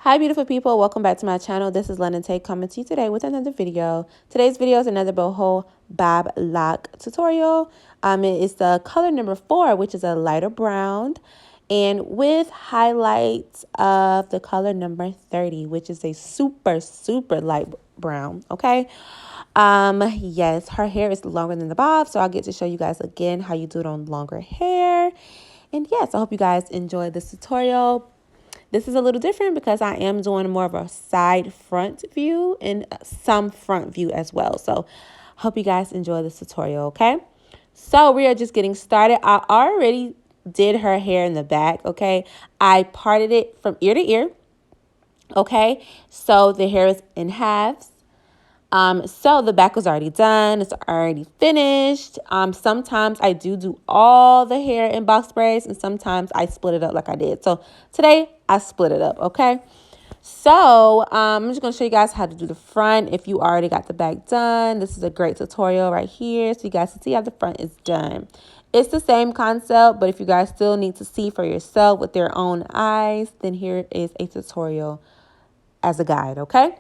Hi beautiful people, welcome back to my channel. This is London Tay coming to you today with another video. Today's video is another Boho Bob Lock tutorial. It is the color number 4, which is a lighter brown, and with highlights of the color number 30, which is a super light brown. Okay. Yes, her hair is longer than the bob, so I'll get to show you guys again how you do it on longer hair. And yes, I hope you guys enjoyed this tutorial. This is a little different because I am doing more of a side front view and some front view as well. So hope you guys enjoy this tutorial, okay? So we are just getting started. I already did her hair in the back, okay? I parted it from ear to ear, okay? So the hair is in halves. So the back was already done. It's already finished. Sometimes I do all the hair in box braids, and sometimes I split it up like I did. So today I split it up. Okay. So, I'm just going to show you guys how to do the front. If you already got the back done, this is a great tutorial right here. So you guys can see how the front is done. It's the same concept, but if you guys still need to see for yourself with your own eyes, then here is a tutorial as a guide. Okay.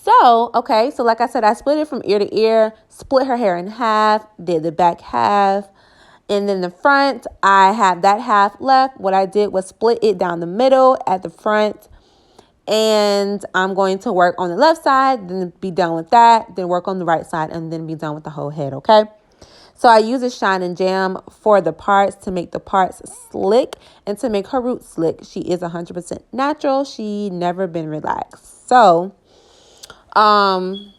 So like I said, I split it from ear to ear, split her hair in half, did the back half, and then the front, I have that half left. What I did was split it down the middle at the front, and I'm going to work on the left side, then be done with that, then work on the right side, and then be done with the whole head, okay? So I use a shine and jam for the parts to make the parts slick and to make her roots slick. She is 100% natural. She never been relaxed. So I'm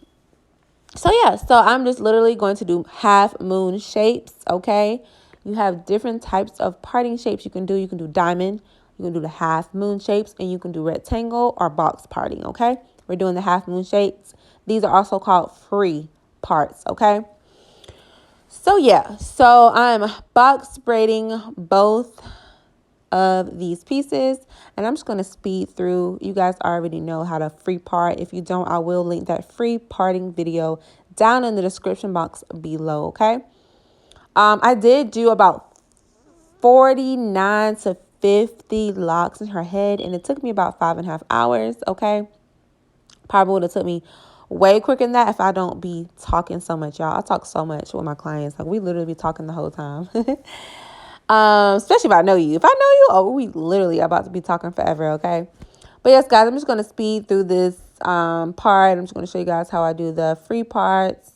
just literally going to do half moon shapes, okay? You have different types of parting shapes you can do. You can do diamond, you can do the half moon shapes, and you can do rectangle or box parting, okay? We're doing the half moon shapes. These are also called free parts, okay? So I'm box braiding both of these pieces, and I'm just going to speed through. You guys already know how to free part. If you don't, I will link that free parting video down in the description box below, okay? I did do about 49 to 50 locks in her head, and it took me about 5.5 hours, okay? Probably would have took me way quicker than that if I don't be talking so much, y'all. I talk so much with my clients. Like, we literally be talking the whole time. Especially if I know you. If I know you, oh, we literally about to be talking forever, okay? But yes, guys, I'm just going to speed through this part. I'm just going to show you guys how I do the free parts.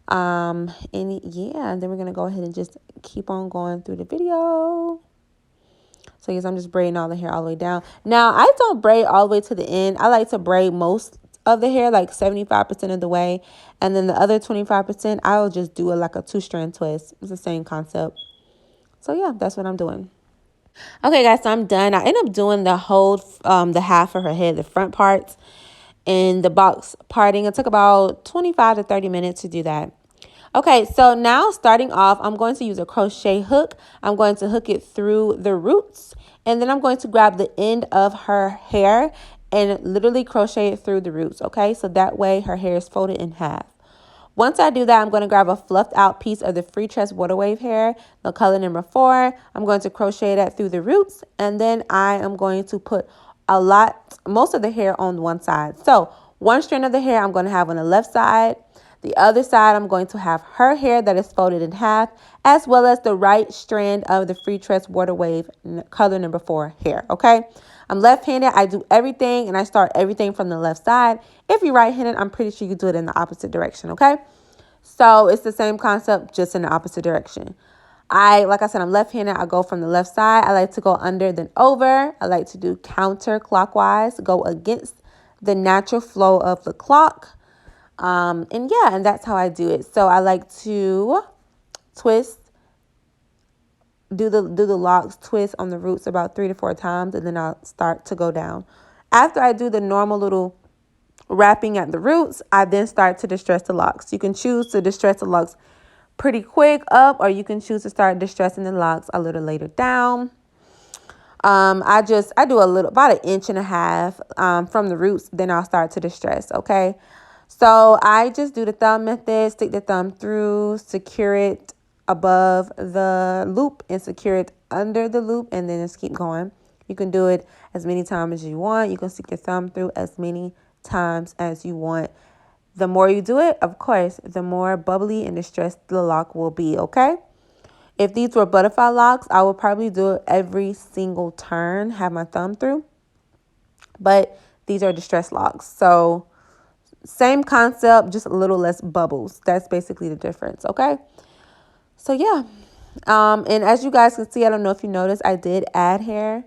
And then we're going to go ahead and just keep on going through the video. So yes, I'm just braiding all the hair all the way down. Now, I don't braid all the way to the end. I like to braid most of the hair, like 75% of the way. And then the other 25%, I'll just do like a 2-strand twist. It's the same concept. So yeah, that's what I'm doing. Okay, guys, so I'm done. I end up doing the whole, the half of her head, the front parts, and the box parting. It took about 25 to 30 minutes to do that. Okay, so now starting off, I'm going to use a crochet hook. I'm going to hook it through the roots, and then I'm going to grab the end of her hair and literally crochet it through the roots, okay? So that way her hair is folded in half. Once I do that, I'm going to grab a fluffed out piece of the Freetress water wave hair, the color number 4. I'm going to crochet that through the roots, and then I am going to put most of the hair on one side. So one strand of the hair I'm going to have on the left side. The other side, I'm going to have her hair that is folded in half, as well as the right strand of the Freetress water wave color number 4 hair, okay? I'm left-handed. I do everything, and I start everything from the left side. If you're right-handed, I'm pretty sure you do it in the opposite direction, okay? So it's the same concept, just in the opposite direction. Like I said, I'm left-handed. I go from the left side. I like to go under, then over. I like to do counterclockwise, go against the natural flow of the clock. And that's how I do it. So I like to twist, do the locks, twist on the roots about 3 to 4 times, and then I'll start to go down. After I do the normal little wrapping at the roots, I then start to distress the locks. You can choose to distress the locks pretty quick up, or you can choose to start distressing the locks a little later down. I do about 1.5 inches from the roots, then I'll start to distress, okay? So I just do the thumb method, stick the thumb through, secure it above the loop and secure it under the loop, and then just keep going. You can do it as many times as you want. You can stick your thumb through as many times as you want. The more you do it, of course, the more bubbly and distressed the lock will be, okay? If these were butterfly locks, I would probably do it every single turn, have my thumb through. But these are distressed locks. So same concept, just a little less bubbles. That's basically the difference, okay? So yeah. And as you guys can see, I don't know if you noticed, I did add hair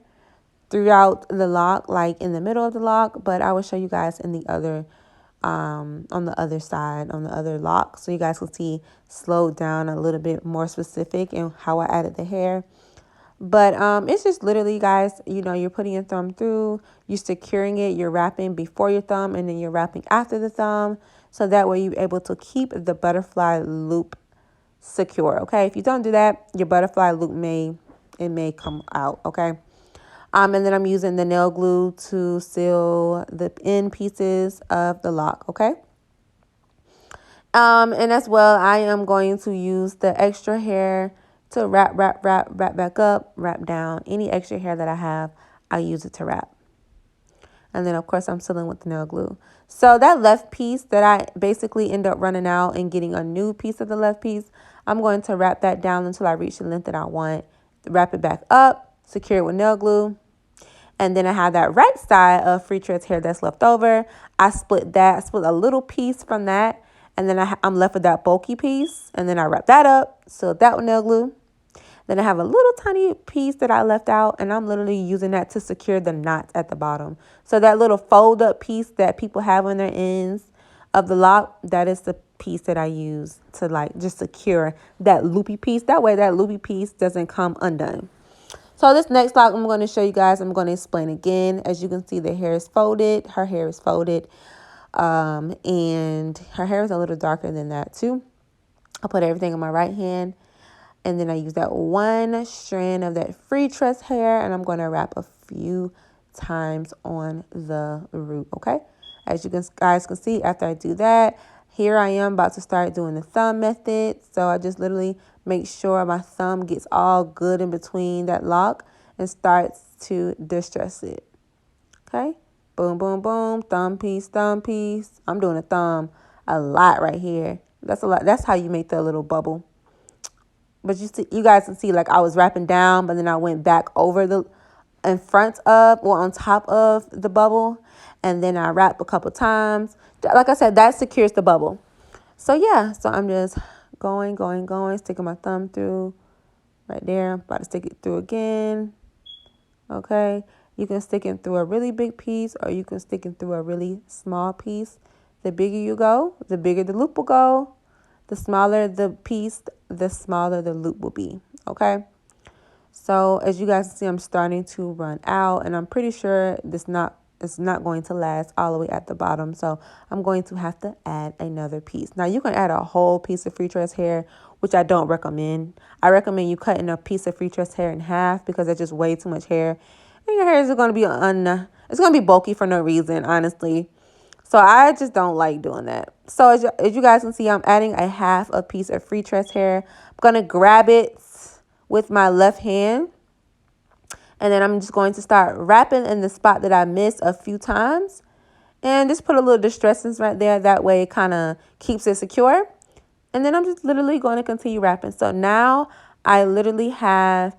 throughout the lock, like in the middle of the lock, but I will show you guys in the other on the other side, on the other lock, so you guys can see slowed down a little bit more specific in how I added the hair. But it's just literally, guys, you know, you're putting your thumb through, you're securing it, you're wrapping before your thumb, and then you're wrapping after the thumb, so that way you're able to keep the butterfly loop secure. Okay, if you don't do that, your butterfly loop may come out. Okay. And then I'm using the nail glue to seal the end pieces of the lock, okay? And as well, I am going to use the extra hair to wrap back up, wrap down. Any extra hair that I have, I use it to wrap. And then, of course, I'm sealing with the nail glue. So that left piece that I basically end up running out and getting a new piece of the left piece, I'm going to wrap that down until I reach the length that I want. Wrap it back up, secure it with nail glue. And then I have that right side of Freetress hair that's left over. I split that. I split a little piece from that. And then I'm left with that bulky piece. And then I wrap that up. Seal that with nail glue. Then I have a little tiny piece that I left out. And I'm literally using that to secure the knot at the bottom. So that little fold up piece that people have on their ends of the lock, that is the piece that I use to like just secure that loopy piece. That way that loopy piece doesn't come undone. So this next lock I'm going to show you guys, I'm going to explain again. As you can see, the hair is folded. Her hair is folded. And her hair is a little darker than that too. I'll put everything on my right hand. And then I use that one strand of that Freetress hair. And I'm going to wrap a few times on the root, okay? As you guys can see, after I do that, here I am about to start doing the thumb method. So I just literally make sure my thumb gets all good in between that lock and starts to distress it. Okay. Boom, boom, boom. Thumb piece, thumb piece. I'm doing a thumb a lot right here. That's a lot. That's how you make the little bubble. But you guys can see, like, I was wrapping down, but then I went back over in front of, or on top of the bubble. And then I wrap a couple times. Like I said, that secures the bubble. So yeah, so I'm just going, sticking my thumb through right there. About to stick it through again. Okay. You can stick it through a really big piece, or you can stick it through a really small piece. The bigger you go, the bigger the loop will go. The smaller the piece, the smaller the loop will be. Okay. So as you guys can see, I'm starting to run out, and I'm pretty sure it's not going to last all the way at the bottom. So I'm going to have to add another piece. Now you can add a whole piece of Freetress hair, which I don't recommend. I recommend you cutting a piece of Freetress hair in half, because that's just way too much hair. And your hair is going to be it's going to be bulky for no reason, honestly. So I just don't like doing that. So as you guys can see, I'm adding a half a piece of Freetress hair. I'm going to grab it with my left hand. And then I'm just going to start wrapping in the spot that I missed a few times. And just put a little distressing right there. That way it kind of keeps it secure. And then I'm just literally going to continue wrapping. So now I literally have,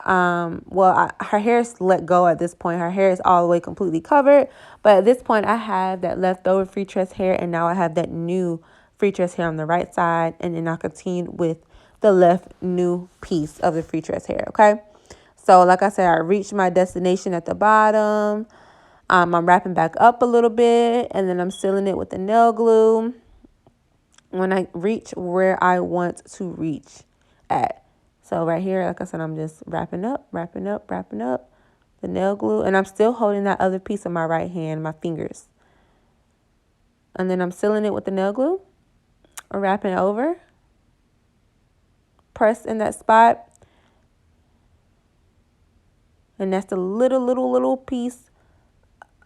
her hair is let go at this point. Her hair is all the way completely covered. But at this point, I have that leftover Freetress hair. And now I have that new Freetress hair on the right side. And then I'll continue with the left new piece of the Freetress hair, okay? So like I said, I reached my destination at the bottom. I'm wrapping back up a little bit, and then I'm sealing it with the nail glue when I reach where I want to reach at. So right here, like I said, I'm just wrapping up the nail glue, and I'm still holding that other piece of my right hand, my fingers. And then I'm sealing it with the nail glue, wrapping over, press in that spot. And that's the little piece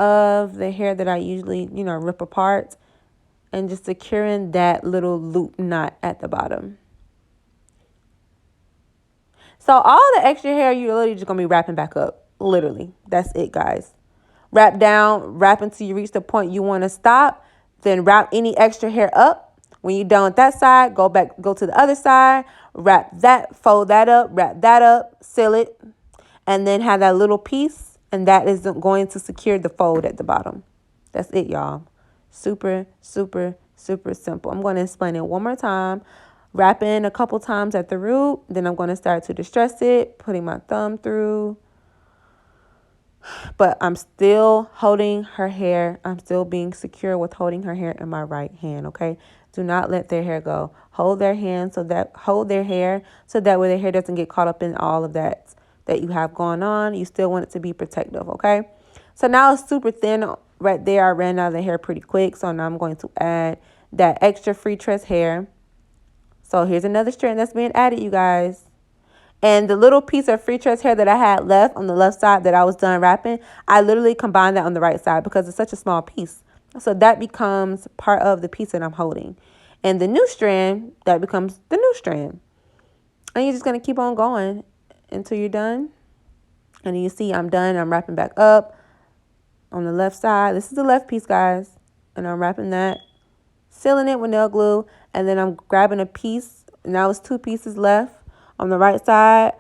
of the hair that I usually, rip apart. And just securing that little loop knot at the bottom. So all the extra hair, you're literally just going to be wrapping back up. Literally, that's it, guys. Wrap down, wrap until you reach the point you want to stop. Then wrap any extra hair up. When you're done with that side, go to the other side, wrap that, fold that up, wrap that up, seal it, and then have that little piece, and that is going to secure the fold at the bottom. That's it, y'all. Super, super, super simple. I'm going to explain it one more time. Wrap in a couple times at the root. Then I'm going to start to distress it, putting my thumb through. But I'm still holding her hair. I'm still being secure with holding her hair in my right hand, okay? Do not let their hair go. Hold their hair so that way their hair doesn't get caught up in all of that you have going on. You still want it to be protective, okay? So now it's super thin right there. I ran out of the hair pretty quick, so now I'm going to add that extra Freetress hair. So here's another strand that's being added, you guys. And the little piece of Freetress hair that I had left on the left side that I was done wrapping, I literally combined that on the right side because it's such a small piece. So that becomes part of the piece that I'm holding. And the new strand, that becomes the new strand. And you're just going to keep on going until you're done. And you see I'm done. I'm wrapping back up on the left side. This is the left piece, guys. And I'm wrapping that, sealing it with nail glue. And then I'm grabbing a piece. Now it's 2 pieces left. On the right side,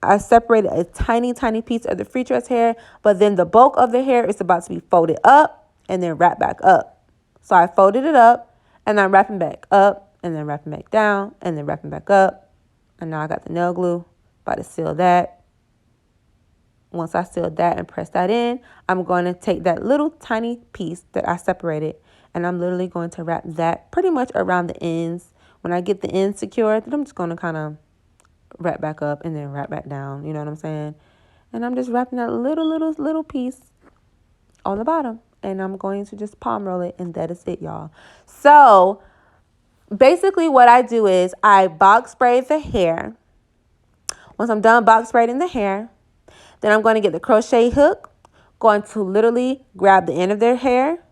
I separated a tiny, tiny piece of the Freetress hair, but then the bulk of the hair is about to be folded up and then wrapped back up. So I folded it up, and I'm wrapping back up, and then wrapping back down, and then wrapping back up. And now I got the nail glue, about to seal that. Once I seal that and press that in, I'm going to take that little tiny piece that I separated, and I'm literally going to wrap that pretty much around the ends. When I get the ends secured, then I'm just going to kind of wrap back up and then wrap back down. You know what I'm saying? And I'm just wrapping that little piece on the bottom. And I'm going to just palm roll it. And that is it, y'all. So basically what I do is I box braid the hair. Once I'm done box braiding the hair, then I'm going to get the crochet hook. Going to literally grab the end of their hair.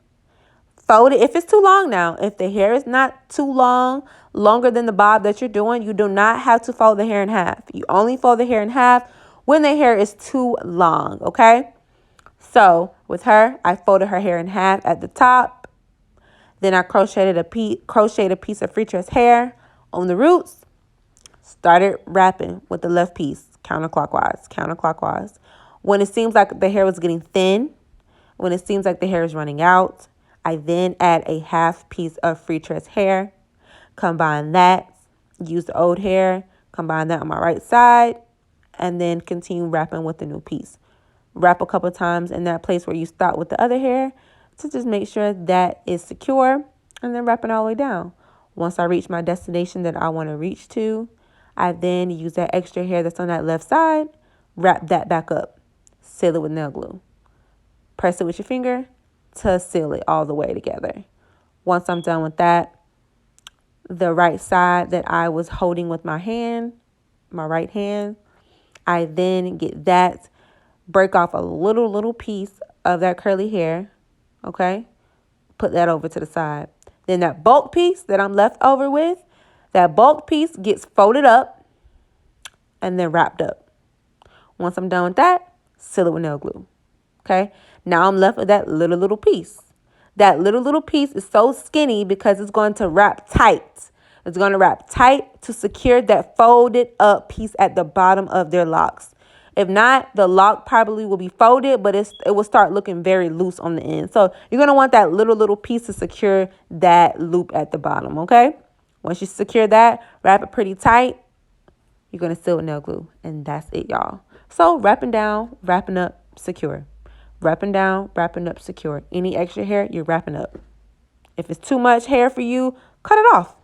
Fold it if it's too long now. If the hair is not too long, longer than the bob that you're doing, you do not have to fold the hair in half. You only fold the hair in half when the hair is too long, okay? So with her, I folded her hair in half at the top. Then I crocheted a piece of Freetress hair on the roots. Started wrapping with the left piece, counterclockwise. When it seems like the hair was getting thin, when it seems like the hair is running out, I then add a half piece of Freetress hair, combine that, use the old hair, combine that on my right side, and then continue wrapping with the new piece. Wrap a couple times in that place where you start with the other hair to just make sure that is secure, and then wrap it all the way down. Once I reach my destination that I want to reach to, I then use that extra hair that's on that left side, wrap that back up, seal it with nail glue. Press it with your finger to seal it all the way together. Once I'm done with that, the right side that I was holding with my right hand, I then get that, break off a little piece of that curly hair, okay? Put that over to the side. Then that bulk piece that I'm left over with, that bulk piece gets folded up and then wrapped up. Once I'm done with that, seal it with nail glue, okay? Now I'm left with that little piece. That little piece is so skinny because it's going to wrap tight. It's going to wrap tight to secure that folded up piece at the bottom of their locks. If not, the lock probably will be folded, but it will start looking very loose on the end. So you're going to want that little piece to secure that loop at the bottom, okay? Once you secure that, wrap it pretty tight. You're going to seal with nail glue, and that's it, y'all. So wrapping down, wrapping up, secure. Wrapping down, wrapping up, secure. Any extra hair, you're wrapping up. If it's too much hair for you, cut it off.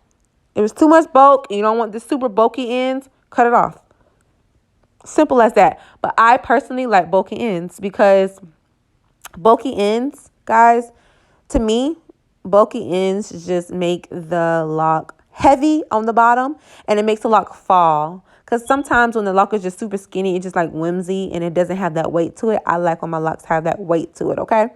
If it's too much bulk and you don't want the super bulky ends, cut it off. Simple as that. But I personally like bulky ends because bulky ends, guys, to me, bulky ends just make the lock heavy on the bottom and it makes the lock fall. Because sometimes when the lock is just super skinny, it's just like whimsy and it doesn't have that weight to it. I like when my locks have that weight to it, okay?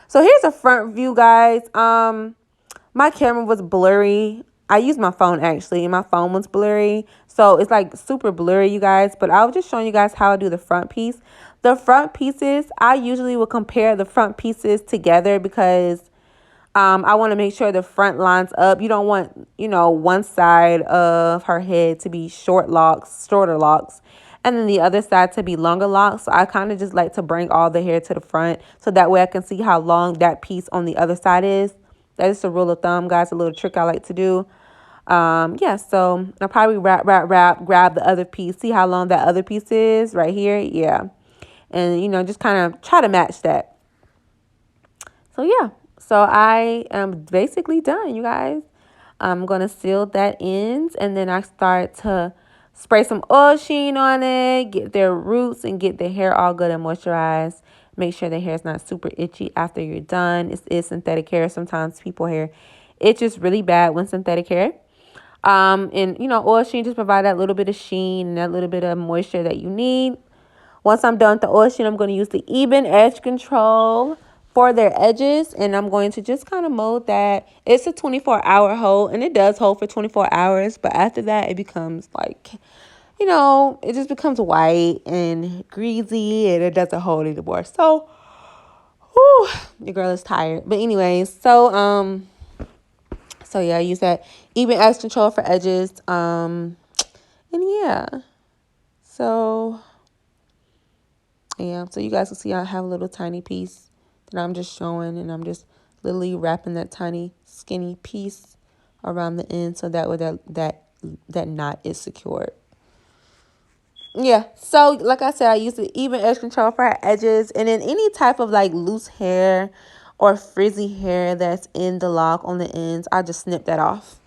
So here's a front view, guys. My camera was blurry. I used my phone, actually, and my phone was blurry. So it's like super blurry, you guys. But I was just showing you guys how I do the front piece. The front pieces, I usually will compare the front pieces together because I want to make sure the front lines up. You don't want, one side of her head to be shorter locks, and then the other side to be longer locks. So I kind of just like to bring all the hair to the front so that way I can see how long that piece on the other side is. That is a rule of thumb, guys, a little trick I like to do. Yeah, so I'll probably grab the other piece, see how long that other piece is right here. Yeah. And, just kind of try to match that. So, yeah. So I am basically done, you guys. I'm going to seal that end, and then I start to spray some oil sheen on it, get their roots, and get the hair all good and moisturized. Make sure the hair is not super itchy after you're done. It is synthetic hair. Sometimes people hair itches really bad when synthetic hair. And, oil sheen just provide that little bit of sheen and that little bit of moisture that you need. Once I'm done with the oil sheen, I'm going to use the even edge control for their edges, and I'm going to just kind of mold that. It's a 24-hour hold, and it does hold for 24 hours, but after that, it becomes like, it just becomes white and greasy, and it doesn't hold anymore. So, whew, your girl is tired. But anyways, so yeah, I use that even edge control for edges. And yeah, so you guys can see I have a little tiny piece that I'm just showing, and I'm just literally wrapping that tiny skinny piece around the end so that way that knot is secured. Yeah, so like I said, I use the even edge control for her edges, and then any type of like loose hair or frizzy hair that's in the lock on the ends, I just snip that off.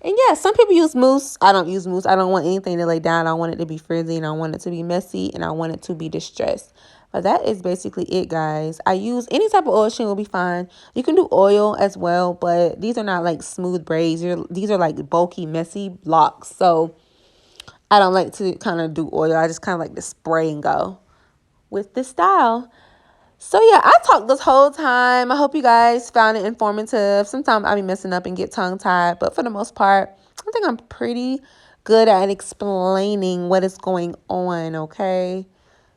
And yeah, some people use mousse. I don't use mousse. I don't want anything to lay down. I want it to be frizzy, and I want it to be messy, and I want it to be distressed. But that is basically it, guys. I use any type of oil sheen will be fine. You can do oil as well, but these are not like smooth braids. These are like bulky, messy locks. So I don't like to kind of do oil. I just kind of like to spray and go with this style. So yeah, I talked this whole time. I hope you guys found it informative. Sometimes I be messing up and get tongue-tied, but for the most part, I think I'm pretty good at explaining what is going on, okay?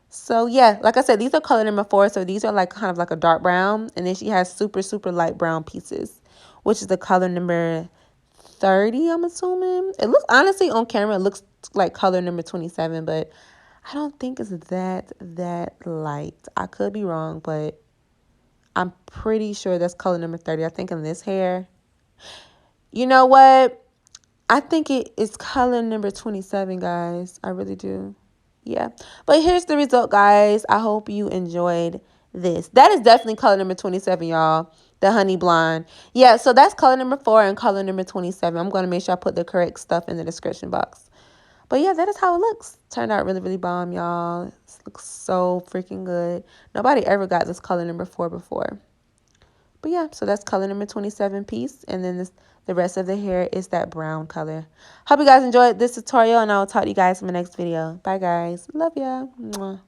So yeah, like I said, these are color number 4, so these are like kind of like a dark brown, and then she has super, super light brown pieces, which is the color number 30, I'm assuming. It looks, honestly, on camera, it looks like color number 27, but I don't think it's that light. I could be wrong, but I'm pretty sure that's color number 30. I think in this hair. You know what? I think it is color number 27, guys. I really do. Yeah. But here's the result, guys. I hope you enjoyed this. That is definitely color number 27, y'all. The honey blonde. Yeah, so that's color number 4 and color number 27. I'm going to make sure I put the correct stuff in the description box. But yeah, that is how it looks. Turned out really, really bomb, y'all. It looks so freaking good. Nobody ever got this color number 4 before. But yeah, so that's color number 27 piece. And then the rest of the hair is that brown color. Hope you guys enjoyed this tutorial, and I will talk to you guys in my next video. Bye, guys. Love ya. Mwah.